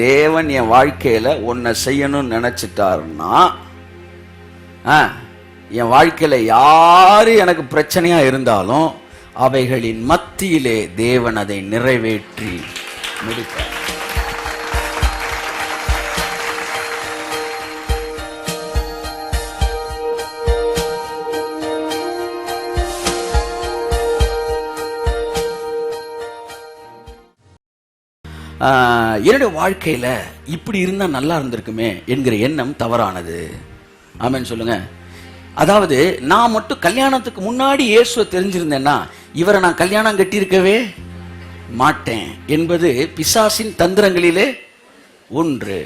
தேவன் என் வாழ்க்கையில ஒன்ன செய்யணும்னு நினைச்சிட்டாருன்னா, என் வாழ்க்கையில யாரு எனக்கு பிரச்சனையா இருந்தாலும் அவைகளின் மத்தியிலே தேவன் அதை நிறைவேற்றி முடிப்பார். என்னுடைய வாழ்க்கையில இப்படி இருந்தா நல்லா இருந்திருக்குமே என்கிற எண்ணம் தவறானது. ஆமென் சொல்லுங்க. அதாவது நான் மட்டும் கல்யாணத்துக்கு முன்னாடி இயேசுவை தெரிஞ்சிருந்தேன்னா இவரை நான் கல்யாணம் கட்டியிருக்கவே மாட்டேன் என்பது பிசாசின் தந்திரங்களிலே ஒன்று.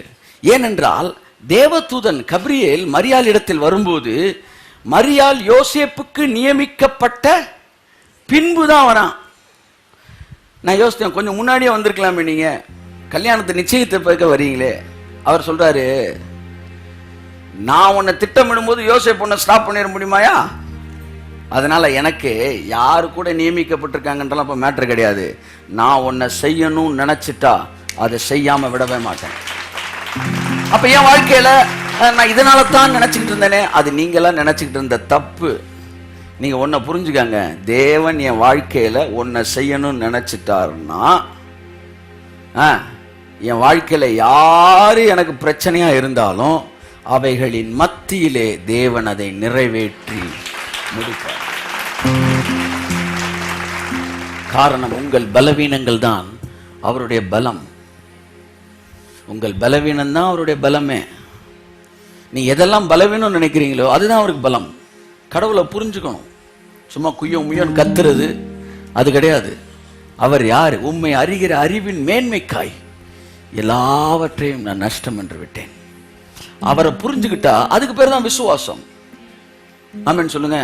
ஏனென்றால் தேவதூதன் கபிரியேல் மரியாள் இடத்தில் வரும்போது மரியாள் யோசேப்புக்கு நியமிக்கப்பட்ட பின்புதான் வரான். நான் யோசித்தேன், கொஞ்சம் முன்னாடியே வந்திருக்கலாமே, நீங்க கல்யாணத்தை நிச்சயத்தை பார்க்க வரீங்களே. அவர் சொல்றாரு, நான் உன்னை திட்டமிடும் போது யோசேப்பு உன்னை ஸ்டாப் பண்ணிட முடியுமாயா? அதனால எனக்கு யாரு கூட நியமிக்கப்பட்டிருக்காங்கன்றலாம் இப்ப மேட்ரு கிடையாது. நான் உன்னை செய்யணும்னு நினைச்சிட்டா அதை செய்யாம விடவே மாட்டேன். அப்ப என் வாழ்க்கையில நான் இதனால தான் நினைச்சுக்கிட்டு இருந்தேனே, அது நீங்களாம் நினைச்சுக்கிட்டு இருந்த தப்பு. நீங்க ஒன்ன புரிஞ்சுக்காங்க, தேவன் என் வாழ்க்கையில ஒன்ன செய்யணும்னு நினைச்சிட்டாருன்னா, என் வாழ்க்கையில யாரு எனக்கு பிரச்சனையா இருந்தாலும் அவைகளின் மத்தியிலே தேவன் அதை நிறைவேற்றி முடிப்பார். காரணம், உங்கள் பலவீனங்கள் தான் அவருடைய பலம். உங்கள் பலவீனம் தான் அவருடைய பலமே. நீ எதெல்லாம் பலவீனம் நினைக்கிறீங்களோ அதுதான் அவருக்கு பலம். கடவுளை புரிஞ்சுக்கணும். சும்மா குய்யோ முய்யோன்னு கத்துறது அது கிடையாது. அவர் யாரு? உம்மை அறிகிற அறிவின் மேன்மைக்காய் எல்லாவற்றையும் நான் நஷ்டம் என்று விட்டேன். அவரை புரிஞ்சுக்கிட்டா அதுக்கு பேர் தான் விசுவாசம். ஆமென் சொல்லுங்க.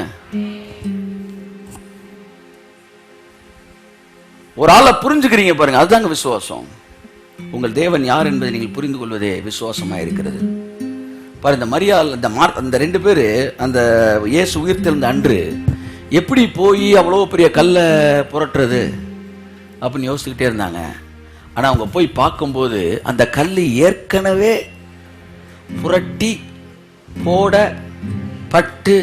ஒரு ஆளை புரிஞ்சுக்கிறீங்க பாருங்க, அதுதாங்க விசுவாசம். உங்கள் தேவன் யார் என்பதை நீங்கள் புரிந்து கொள்வதே விசுவாசமா இருக்கிறது. பாரு, இந்த மரியாள் அந்த ரெண்டு பேரு அந்த இயேசு உயிர்த்தெழுந்த அன்று எப்படி போய் அவ்வளோ பெரிய கல்லை புரட்டுறது அப்படின்னு யோசிச்சுக்கிட்டே இருந்தாங்க. ஆனா அவங்க போய் பார்க்கும்போது அந்த கல் ஏற்கனவே புரட்டி போடப்பட்டு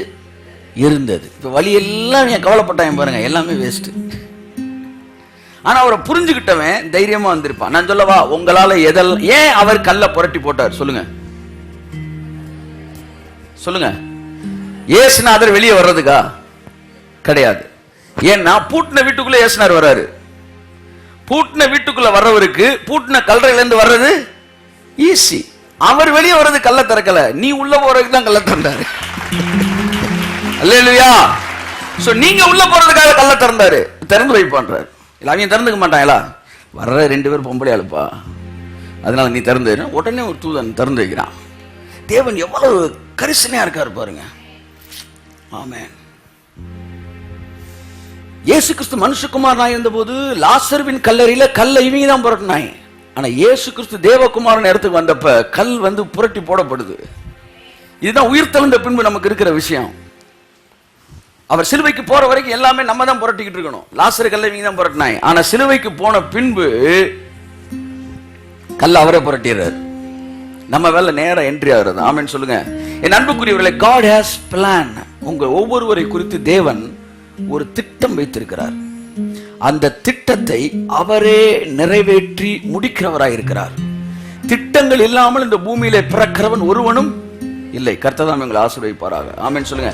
இருந்தது. இப்ப வழியெல்லாம் நீங்க கவலைப்பட்டாங்க பாருங்க, எல்லாமே வேஸ்ட். ஆனா அவரை புரிஞ்சுக்கிட்டவன் தைரியமா வந்திருப்பான். நான் சொல்லவா, உங்களால எதெல்லாம் ஏன் அவர் கல்லை புரட்டி போட்டார் சொல்லுங்க சொல்லுங்க. இயேசுநாதர் வெளியே வர்றதுக்கா? கிடையாது. ஏன்னா பூட்டின வீட்டுக்குள்ள இயேசுநாதர் வர்றாரு. பூட்டின வீட்டுக்குள்ள வர்றவருக்கு பூட்டின கல்லறையில இருந்து வர்றது ஈஸி. அவர் வெளியே வர்றது கல்ல திறக்கல, நீ உள்ள போறதுக்கு தான் கல்ல திறந்தாரு. அல்லேலூயா. சோ நீங்க உள்ள போறதுக்காக கல்ல திறந்தாரு, திறந்து வைப்பான்றாரு. இல்ல அவங்க திறந்துக்க மாட்டாங்களா? வர்ற ரெண்டு பேரும் பொம்பளை ஆளுப்பா, அதனால நீ திறந்து. உடனே ஒரு தூதன் திறந்து வைக்கிறான். தேவன் எவ்வளவு கரிசனையா இருக்காரு பாருங்க. ஆமென். இயேசு கிறிஸ்து மனுஷகுமாரனாய் இருந்த போது லாசருவின் கல்லறையில கல்லை இவங்க தான் புரட்டினாங்க. ஆனா இயேசு கிறிஸ்து தேவகுமாரன் இடத்துக்கு வந்தப்ப கல் புரட்டி போடப்படுது. இதுதான் உயிர்த்தெழுந்த பின்பு நமக்கு இருக்கிற விஷயம். அவர் சிலுவைக்கு போற வரைக்கும் எல்லாமே நம்ம தான் புரட்டிக்கிட்டு இருக்கணும். லாசரு கல்லை இவங்க தான் புரட்டினாங்க. ஆனா சிலுவைக்கு போன பின்பு கல்ல அவரே புரட்டிடுறாரு. நம்ம வேலை நேரம் என்ட்ரி ஆகுறது. ஆமென் சொல்லுங்க. என் அன்புக்குரியவர்களே, God has plan. உங்க ஒவ்வொருவரை குறித்து தேவன் ஒரு திட்டம் வைத்திருக்கிறார். அந்த திட்டத்தை அவரே நிறைவேற்றி முடிக்கிறவராய் இருக்கிறார். திட்டங்கள் இல்லாமல் இந்த பூமியிலே பிறக்கிறவன் ஒருவனும் இல்லை. கர்த்தர் தாம் எங்களை ஆசீர்வதிப்பாராக. ஆமென் சொல்லுங்க.